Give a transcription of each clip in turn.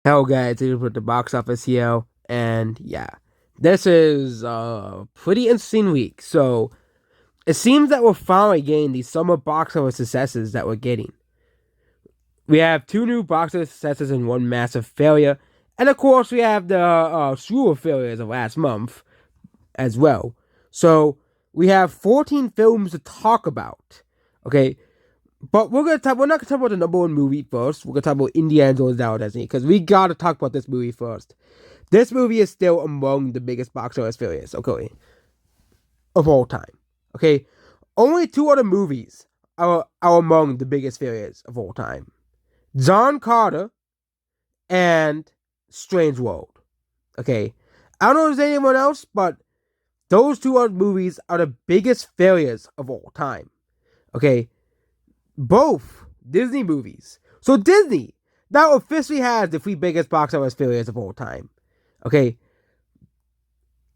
Hello guys, this is with the box office here, and yeah, this is a pretty interesting week. So it seems that we're finally getting these summer box office successes that we're getting. We have two new box office successes and one massive failure, and of course we have the slew of failures of last month as well. So we have 14 films to talk about. Okay, but we're not gonna talk about the number one movie first. We're gonna talk about Indiana Jones Now Destiny because we gotta talk about this movie first. This movie is still among the biggest box office failures, okay, of all time. Okay, only two other movies are among the biggest failures of all time: John Carter and Strange World. Okay, I don't know if there's anyone else, but those two other movies are the biggest failures of all time. Okay, both Disney movies. So Disney now officially has the three biggest box office failures of all time. Okay,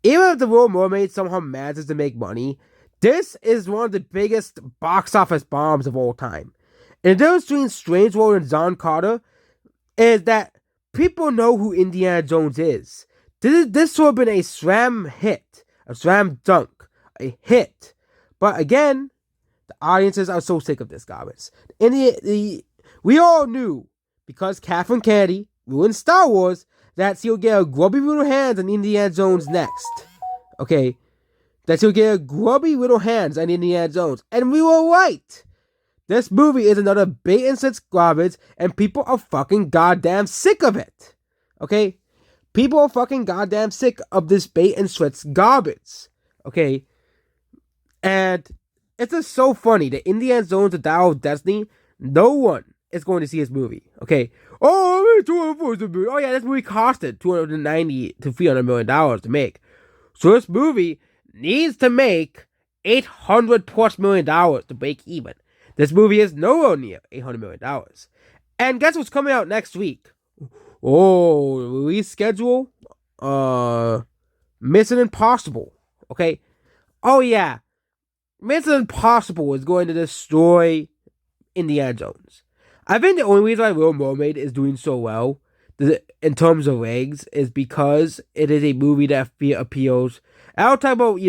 even if the Little Mermaid somehow manages to make money, this is one of the biggest box office bombs of all time. And the difference between Strange World and John Carter is that people know who Indiana Jones is. This would have been a slam hit, a slam dunk, a hit. But again, the audiences are so sick of this garbage. We all knew, because Kathleen Kennedy ruined Star Wars, that she'll get a grubby little hands on Indiana Jones next. Okay? That she'll get a grubby little hands on Indiana Jones. And we were right. This movie is another bait and switch garbage, and people are fucking goddamn sick of it. Okay? People are fucking goddamn sick of this bait and switch garbage. Okay? And it's just so funny that Indiana Jones: The Dial of Destiny, no one is going to see this movie. Okay. Oh yeah, this movie costed $290 to $300 million to make. So this movie needs to make $800+ million to break even. This movie is nowhere near $800 million. And guess what's coming out next week? Oh, release schedule? Mission Impossible. Okay. Oh yeah, Mission Impossible is going to destroy Indiana Jones. I think the only reason why Little Mermaid is doing so well in terms of legs is because it is a movie that appeals. And I'll talk about,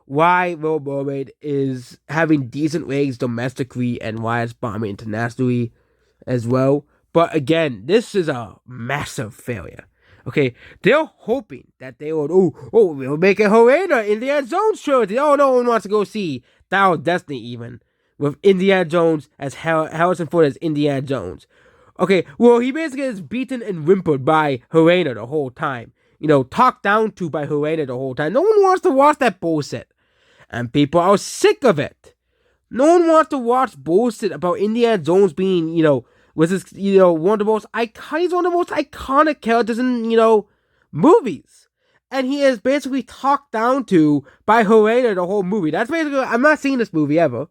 why Little Mermaid is having decent legs domestically and why it's bombing internationally as well. But again, this is a massive failure. Okay, they're hoping that they would, we'll make a Helena Indiana Jones trilogy. Oh, no one wants to go see Dial of Destiny even with Indiana Jones as Harrison Ford as Indiana Jones. Okay, well, he basically is beaten and whimpered by Helena the whole time. Talked down to by Helena the whole time. No one wants to watch that bullshit. And people are sick of it. No one wants to watch bullshit about Indiana Jones being, was this, one of the most he's one of the most iconic characters in, movies. And he is basically talked down to by Helena the whole movie. That's basically, I'm not seeing this movie ever.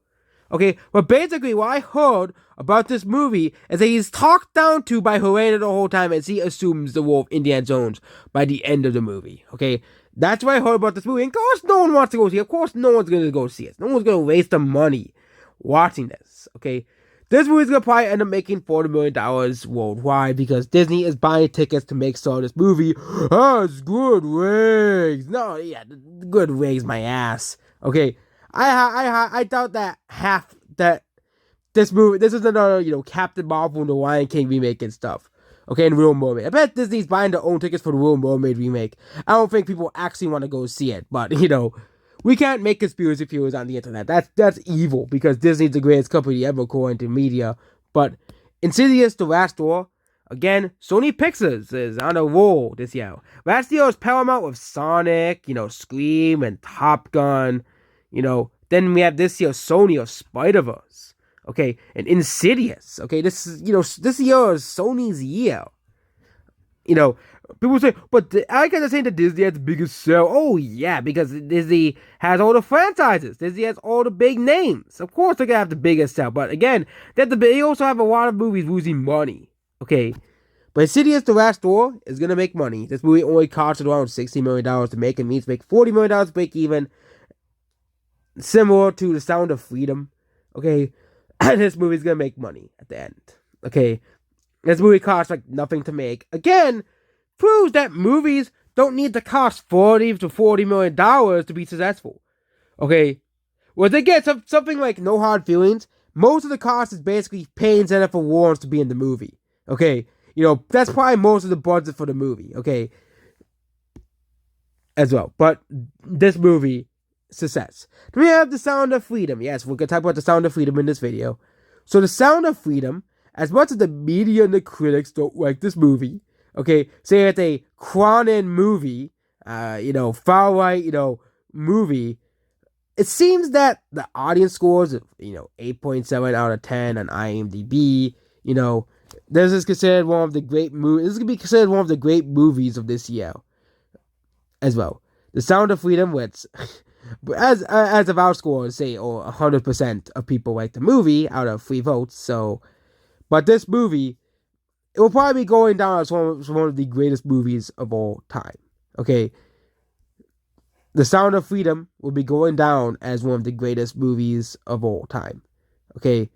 Okay, but basically what I heard about this movie is that he's talked down to by Helena the whole time as he assumes the role of Indiana Jones by the end of the movie. Okay, that's what I heard about this movie. And of course, no one wants to go see it. Of course, no one's going to go see it. No one's going to waste the money watching this. Okay, this movie's going to probably end up making $40 million worldwide because Disney is buying tickets to make sure this movie has good ratings. No, yeah, good ratings, my ass. Okay, I doubt that half that this is another, Captain Marvel and the Lion King remake and stuff. Okay, and Little Mermaid. I bet Disney's buying their own tickets for the Little Mermaid remake. I don't think people actually want to go see it, but we can't make conspiracy theories on the internet. That's evil because Disney's the greatest company ever according to media. But Insidious: The Last Door, again, Sony Pictures is on a roll this year. Last year was Paramount with Sonic, Scream and Top Gun. Then we have this year Sony or Spider-Verse. Okay, and Insidious. Okay, this is this year is Sony's year. You know, People say, but I can say that Disney has the biggest sale. Oh yeah, because Disney has all the franchises. Disney has all the big names. Of course, they're gonna have the biggest sale. But again, they also have a lot of movies losing money. Okay, but Insidious: The Last Door is gonna make money. This movie only costed around $60 million to make. It means make $40 million to break even. Similar to The Sound of Freedom. Okay, and this movie's gonna make money at the end. Okay, This movie costs like nothing to make. Again, proves that movies don't need to cost $40 to $40 million to be successful. Okay, well they get something like No Hard Feelings. Most of the cost is basically paying Jennifer Lawrence to be in the movie. Okay, that's probably most of the budget for the movie. Okay, as well. But this movie, success. We have The Sound of Freedom. Yes, we're gonna talk about The Sound of Freedom in this video. So The Sound of Freedom, as much as the media and the critics don't like this movie, okay, say it's a Cronin movie, far right, movie. It seems that the audience scores of 8.7 out of 10 on IMDb. This is considered one of the great movies. This is gonna be considered one of the great movies of this year as well. The Sound of Freedom, which, as of our scores, say, 100% of people like the movie out of 3 votes. So, but this movie, it will probably be going down as one of the greatest movies of all time. Okay, The Sound of Freedom will be going down as one of the greatest movies of all time. Okay,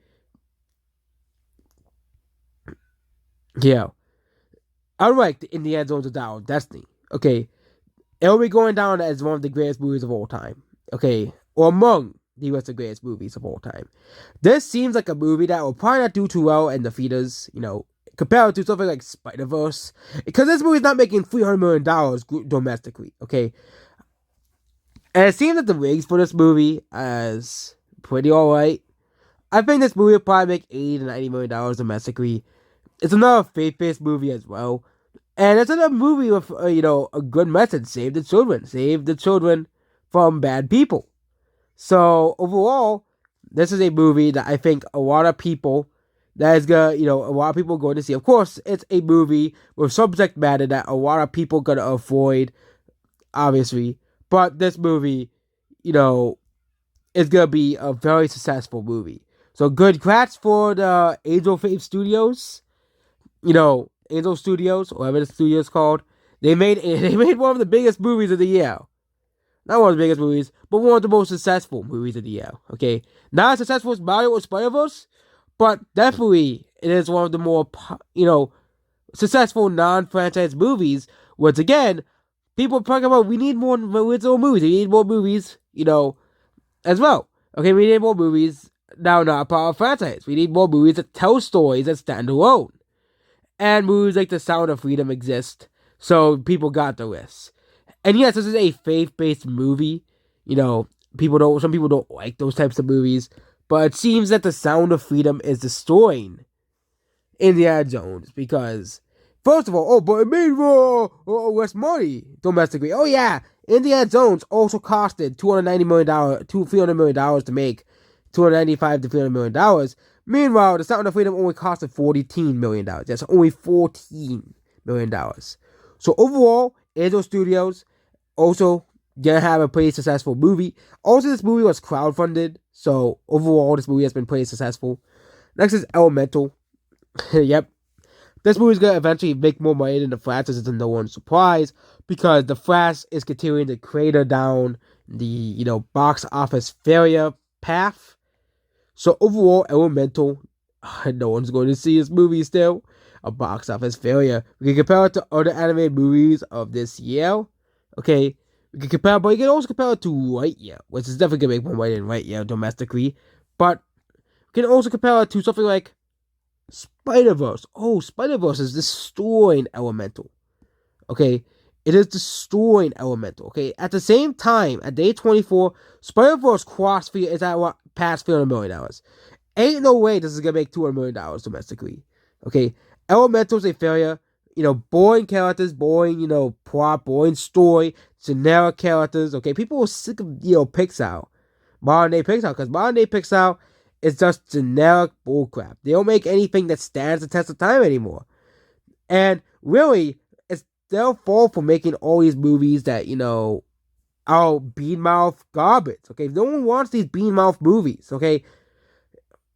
yeah. Unlike the Indiana Jones and the Dial of Destiny. Okay, it will be going down as one of the greatest movies of all time. Okay, or among the rest of the greatest movies of all time. This seems like a movie that will probably not do too well in the theaters, compared to something like Spider-Verse. Because this movie is not making $300 million domestically, okay? And it seems that the ratings for this movie is pretty alright. I think this movie will probably make $80 to $90 million domestically. It's another faith-based movie as well. And it's another movie with, a good message. Save the children. Save the children from bad people. So, overall, this is a movie that I think a lot of people, that is going to, a lot of people are going to see. Of course, it's a movie with subject matter that a lot of people are going to avoid, obviously. But this movie, is going to be a very successful movie. So, good congrats for the Angel Fave Studios. Angel Studios, or whatever the studio is called, they made one of the biggest movies of the year. Not one of the biggest movies, but one of the most successful movies of the year. Okay, not as successful as Mario or Spider-Verse, but definitely it is one of the more successful non-franchise movies. Once again, people are talking about we need more original movies. We need more movies, as well. Okay, we need more movies now, not part of franchise. We need more movies that tell stories that stand alone. And movies like The Sound of Freedom exist, so people got the list. And yes, this is a faith-based movie. Some people don't like those types of movies, but it seems that The Sound of Freedom is destroying Indiana Jones because, first of all, but it made less money domestically. Oh yeah, Indiana Jones also costed $300 million to make, $295 to $300 million. Meanwhile, The Sound of Freedom only costed $14 million. That's only $14 million. So overall, Angel Studios also gonna have a pretty successful movie. Also, this movie was crowdfunded, so overall, this movie has been pretty successful. Next is Elemental. Yep. This movie is gonna eventually make more money than The Flash. This is no one's surprise, because The Flash is continuing to crater down the, box office failure path. So overall, Elemental, no one's going to see this movie still. A box office failure. We can compare it to other animated movies of this year. Okay, we can compare, but you can also compare it to Lightyear, which is definitely going to make more money than Lightyear domestically. But we can also compare it to something like Spider-Verse. Oh, Spider-Verse is destroying Elemental. Okay, it is destroying Elemental. Okay, at the same time, at day 24, Spider-Verse is at past $300 million. Ain't no way this is gonna make $200 million domestically. Okay, Elemental's a failure. Boring characters, boring, plot, boring story, generic characters. Okay, people are sick of, Pixar, modern day Pixar, because modern day Pixar is just generic bullcrap. They don't make anything that stands the test of time anymore. And really, it's their fault for making all these movies that, bean mouth garbage. Okay, no one wants these bean mouth movies. Okay,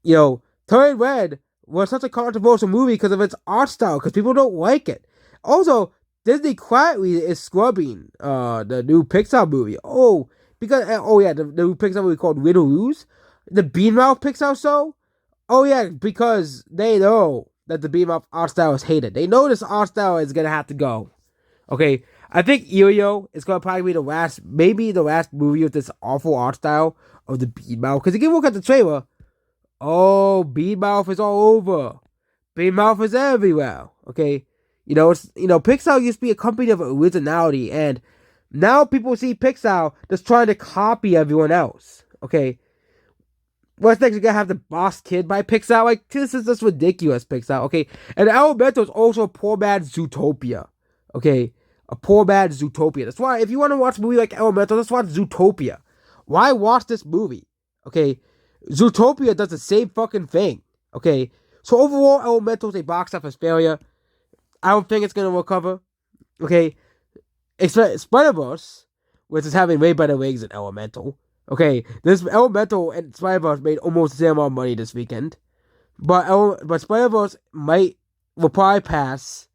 Turning Red was such a controversial movie because of its art style, because people don't like it. Also, Disney quietly is scrubbing the new Pixar movie. The new Pixar movie called Riddle Ruse, the bean mouth Pixar show. Oh yeah, because they know that the beam up art style is hated. They know this art style is gonna have to go. Okay, I think Yo is gonna probably be maybe the last movie with this awful art style of the beam mouth. Because if you look at the trailer, oh, beam mouth is all over. Beam mouth is everywhere. Okay, Pixar used to be a company of originality, and now people see Pixar just trying to copy everyone else. Okay, what's next? You're gonna have the Boss Kid by Pixar? Like, this is just ridiculous, Pixar. Okay, and Elemental is also a poor man's Zootopia. Okay, a poor man's Zootopia. That's why if you want to watch a movie like Elemental, just watch Zootopia. Why watch this movie? Okay, Zootopia does the same fucking thing. Okay, so overall, Elemental is a box office failure. I don't think it's gonna recover. Okay, Spider-Verse, which is having way better ratings than Elemental. Okay, this Elemental and Spider-Verse made almost the same amount of money this weekend, but Spider-Verse will probably pass,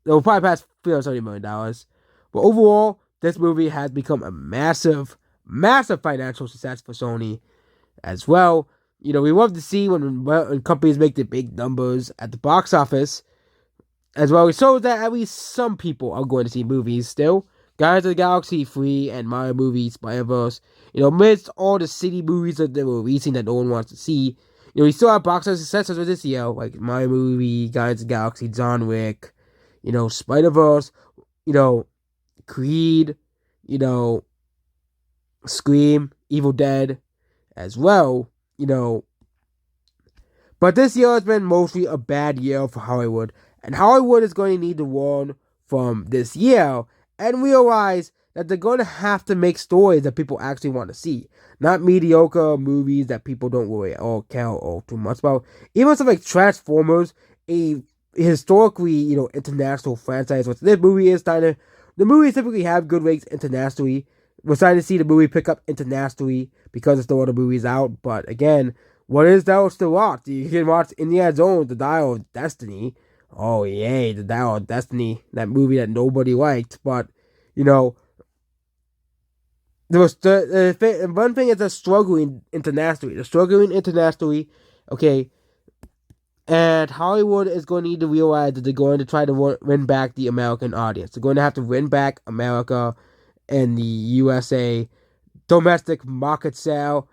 they'll probably pass $370 million. But overall, this movie has become a massive, massive financial success for Sony as well. We love to see when companies make the big numbers at the box office as well. It shows that at least some people are going to see movies still. Guardians of the Galaxy 3 and Mario movie Spider-Verse, amidst all the city movies that they were releasing that no one wants to see, we still have box office successes for this year, like Mario movie, Guardians of the Galaxy, John Wick, Spider-Verse, Creed, Scream, Evil Dead as well, But this year has been mostly a bad year for Hollywood, and Hollywood is going to need to learn from this year and realize that they're going to have to make stories that people actually want to see. Not mediocre movies that people don't really all care all too much about. Even something like Transformers, a historically, international franchise, which this movie is the movies typically have good ratings internationally. We're starting to see the movie pick up internationally because there's no other movies out. But again, what is there to watch? You can watch Indiana Jones, The Dial of Destiny. Oh, yay, The Dial of Destiny. That movie that nobody liked. But, there was one thing is they're struggling internationally. Okay. And Hollywood is going to need to realize that they're going to try to win back the American audience. They're going to have to win back America and the USA domestic market sale,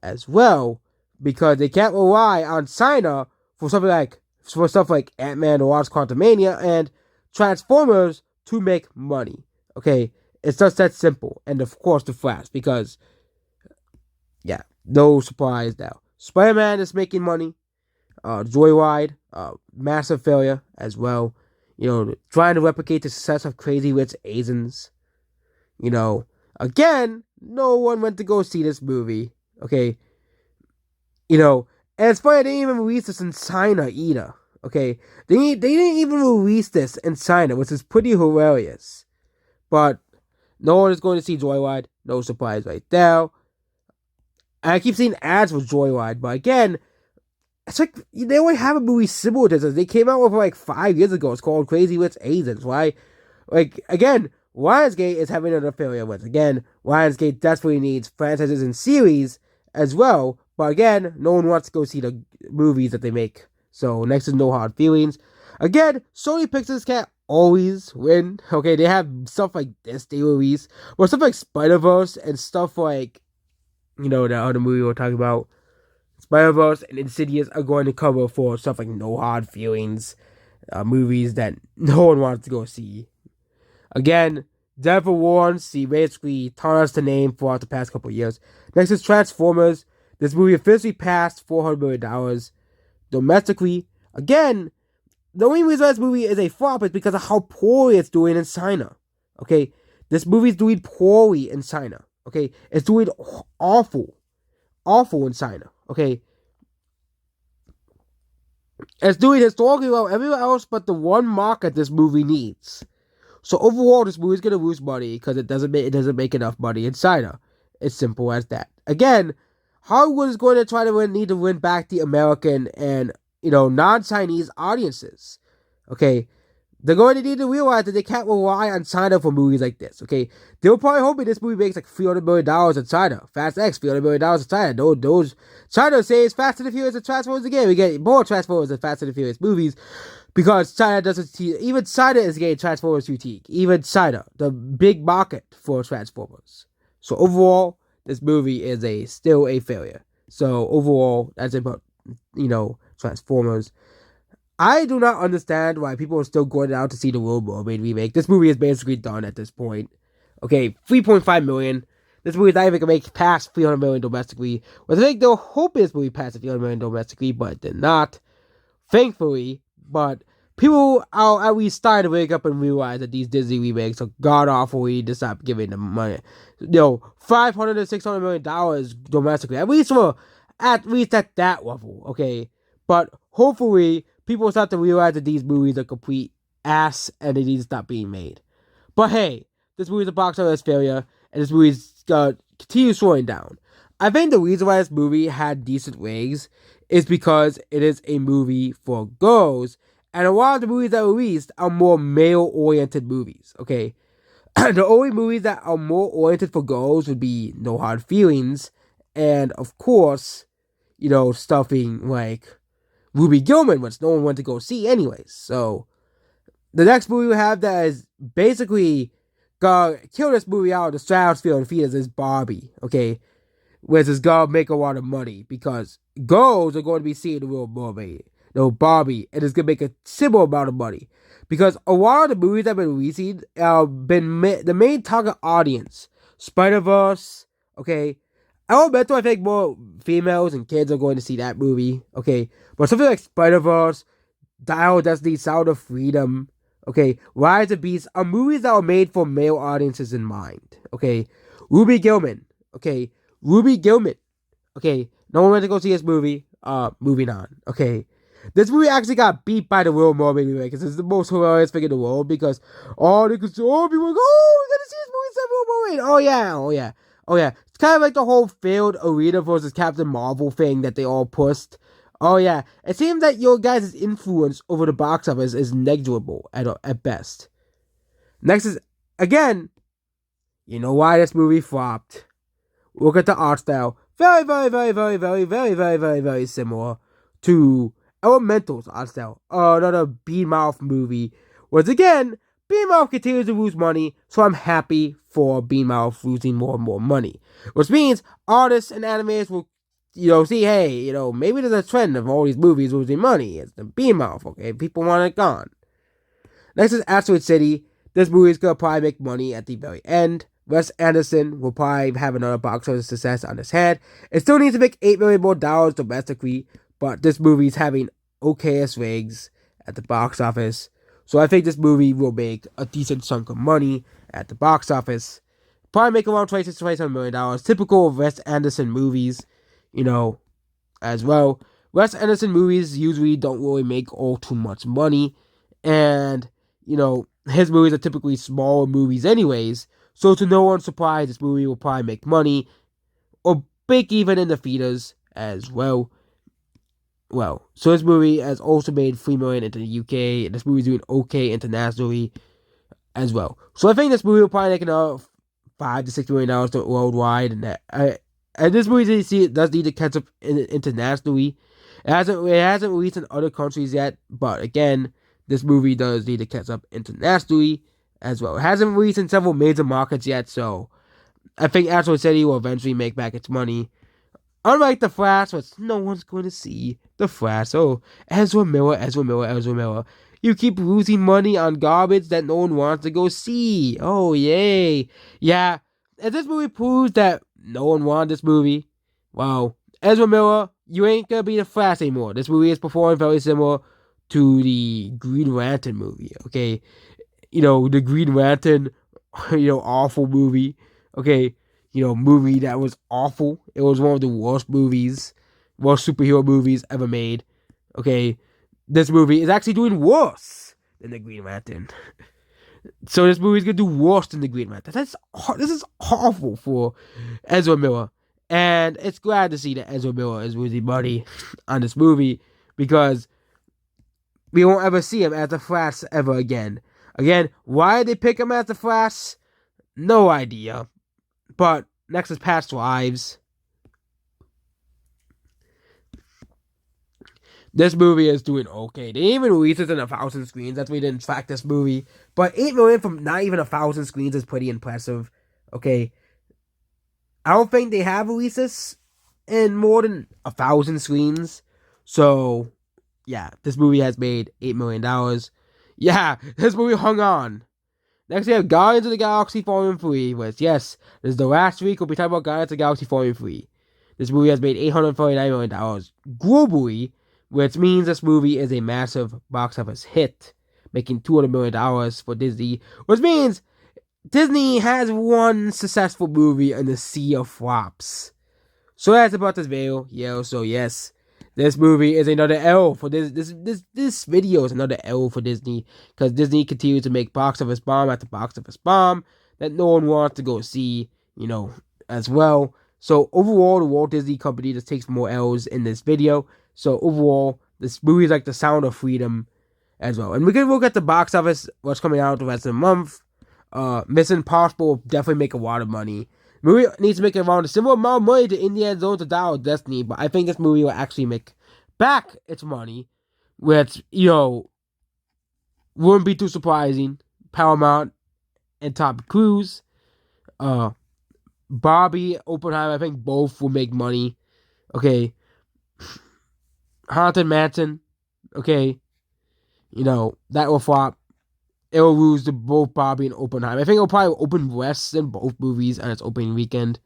as well, because they can't rely on China for stuff like Ant-Man or Lost Quantumania and Transformers to make money. Okay, it's just that simple, and of course the Flash, because no surprise now. Spider-Man is making money. Joyride, massive failure as well. Trying to replicate the success of Crazy Rich Asians. Again, no one went to go see this movie. Okay. And it's funny, they didn't even release this in China either. Okay. They didn't even release this in China, which is pretty hilarious. But no one is going to see Joyride. No surprise right there. And I keep seeing ads for Joyride, but again, it's like they only have a movie similar to this. They came out with like 5 years ago. It's called Crazy Rich Asians. Why? Again, Lionsgate is having another failure with. Again, Lionsgate desperately needs franchises and series as well. But again, no one wants to go see the movies that they make. So next is No Hard Feelings. Again, Sony Pictures can't always win. Okay, they have stuff like this they release. But stuff like Spider-Verse and stuff like, that other movie we're talking about. Spider-Verse and Insidious are going to cover for stuff like No Hard Feelings, movies that no one wants to go see. Again, Jennifer Warnes, she basically taught us the name throughout the past couple of years. Next is Transformers. This movie officially passed $400 million domestically. Again, the only reason this movie is a flop is because of how poorly it's doing in China. Okay, this movie is doing poorly in China. Okay, it's doing awful in China. Okay, it's doing historically well everywhere else but the one market this movie needs. So overall, this movie is gonna lose money because it doesn't make enough money in China. It's simple as that. Again, Hollywood is going to try to need to win back the American and non-Chinese audiences. Okay, They're going to need to realize that they can't rely on China for movies like this, okay? They're probably hoping this movie makes like $300 million in China. Fast X, $300 million in China. Those China says Fast and the Furious and Transformers again. We get more Transformers and Fast and the Furious movies because China doesn't. Even China is getting Transformers fatigue. Even China, the big market for Transformers. So overall, this movie is still a failure. So overall, that's about Transformers. I do not understand why people are still going out to see the Little Mermaid remake. This movie is basically done at this point. Okay, 3.5 million. This movie is not even gonna make past 300 million domestically. Well, I think they'll hope this movie passed 300 million domestically, but it did not. Thankfully, but people are at least starting to wake up and realize that these Disney remakes are god awful. We just stop giving them money. $500 to $600 million domestically. At least at that level. Okay, but hopefully people start to realize that these movies are complete ass and they need to stop being made. But hey, this movie's a box office failure, and this movie's gonna continue slowing down. I think the reason why this movie had decent ratings is because it is a movie for girls, and a lot of the movies that were released are more male-oriented movies, okay? The only movies that are more oriented for girls would be No Hard Feelings, and of course, stuffing like Ruby Gilman, which no one went to go see anyways. So, the next movie we have that is basically gonna kill this movie out of the stratosphere and feed us is Barbie, okay? Which is gonna make a lot of money because girls are going to be seeing the Little Mermaid, Barbie, and it's gonna make a similar amount of money. Because a lot of the movies that have been releasing the main target audience, Spider-Verse, okay? Elemental, I think more females and kids are going to see that movie, okay? But something like Spider-Verse, Dial of Destiny, Sound of Freedom, okay? Rise of Beasts are movies that are made for male audiences in mind, okay? Ruby Gilman, okay? Ruby Gilman, okay? No one went to go see this movie. Moving on, okay? This movie actually got beat by the Little Mermaid remake because it's the most hilarious thing in the world because they could say, people are like, we gotta see this movie, it's the Little Mermaid. Oh yeah. It's kind of like the whole failed Arena versus Captain Marvel thing that they all pushed. Oh yeah. It seems that your guys' influence over the box office is negligible at best. Next is, again, you know why this movie flopped. Look at the art style. Very, very, very, very, very, very, very, very, very similar to Elemental's art style. Another B-Mouth movie. Once again, B-Mouth continues to lose money, so I'm happy for B-Mouth losing more and more money. Which means artists and animators will, see, hey, maybe there's a trend of all these movies losing money. It's the B-Mouth, okay? People want it gone. Next is Asteroid City. This movie is going to probably make money at the very end. Wes Anderson will probably have another box office success on his head. It still needs to make $8 million more domestically, but this movie is having okayest ratings at the box office. So I think this movie will make a decent chunk of money at the box office. Probably make around $26 to $27 million. Typical of Wes Anderson movies, as well. Wes Anderson movies usually don't really make all too much money. And, his movies are typically smaller movies anyways. So to no one's surprise, this movie will probably make money or break even in the theaters as well. So this movie has also made $3 million into the UK. And this movie's doing okay internationally as well. So I think this movie will probably make another $5 to $6 million worldwide, and this movie does need to catch up internationally. It hasn't released in other countries yet, but again, this movie does need to catch up internationally as well. It hasn't released in several major markets yet, so I think Asteroid City will eventually make back its money. Unlike The Flash, which no one's going to see. The Flash, Ezra Miller. You keep losing money on garbage that no one wants to go see. Oh, yay. Yeah, if this movie proves that no one wanted this movie, wow, Ezra Miller, you ain't gonna be the Flash anymore. This movie is performing very similar to the Green Lantern movie, okay? The Green Lantern, awful movie, okay? Movie that was awful. It was one of the worst superhero movies ever made, okay? This movie is actually doing worse than the Green Lantern. So this movie is gonna do worse than the Green Lantern. This is awful for Ezra Miller, and it's glad to see that Ezra Miller is losing money on this movie because we won't ever see him as the Flash ever again. Again, why they pick him as the Flash? No idea. But next is Past Lives. This movie is doing okay. They even released it in 1,000 screens. That's why we didn't track this movie. But 8 million from not even 1,000 screens is pretty impressive. Okay. I don't think they have released this in more than 1,000 screens. So, yeah, this movie has made $8 million. Yeah, this movie hung on. Next, we have Guardians of the Galaxy Volume 3, which, yes, this is the last week we'll be talking about Guardians of the Galaxy Volume 3. This movie has made $849 million globally, which means this movie is a massive box office hit, making $200 million for Disney, which means Disney has one successful movie in the sea of flops. So that's about this video. Yeah, so yes, this movie is another L for this video is another L for Disney, because Disney continues to make box office bomb after box office bomb that no one wants to go see, as well. So overall, the Walt Disney Company just takes more L's in this video. So overall, this movie is like the Sound of Freedom as well. And we can look at the box office, what's coming out the rest of the month. Mission Impossible will definitely make a lot of money. The movie needs to make around a similar amount of money to Indiana Jones to Dial of Destiny, but I think this movie will actually make back its money, which, wouldn't be too surprising. Paramount and Tom Cruise, Barbie, Oppenheimer, I think both will make money. Okay. Haunted Mansion, okay. That will flop. It will lose to both Barbie and Oppenheimer. I think it'll probably open less than both movies on its opening weekend.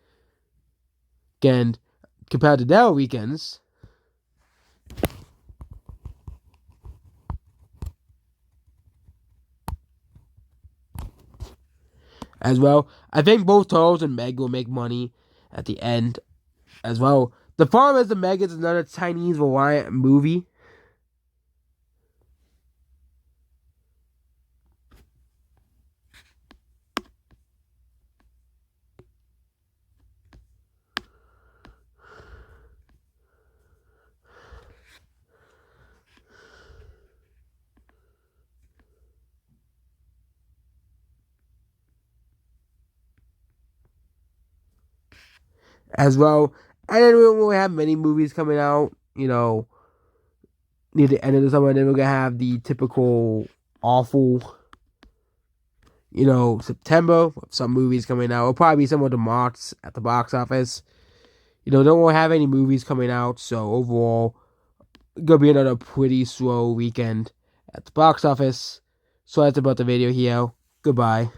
Again, compared to their weekends. As well, I think both Turtles and Meg will make money at the end as well. The problem is the Meg is another Chinese reliant movie. As well. And then we will have many movies coming out, near the end of the summer. And then we're going to have the typical awful, September. Some movies coming out. It'll probably be some of the marks at the box office. Don't really have any movies coming out. So overall, it's going to be another pretty slow weekend at the box office. So that's about the video here. Goodbye.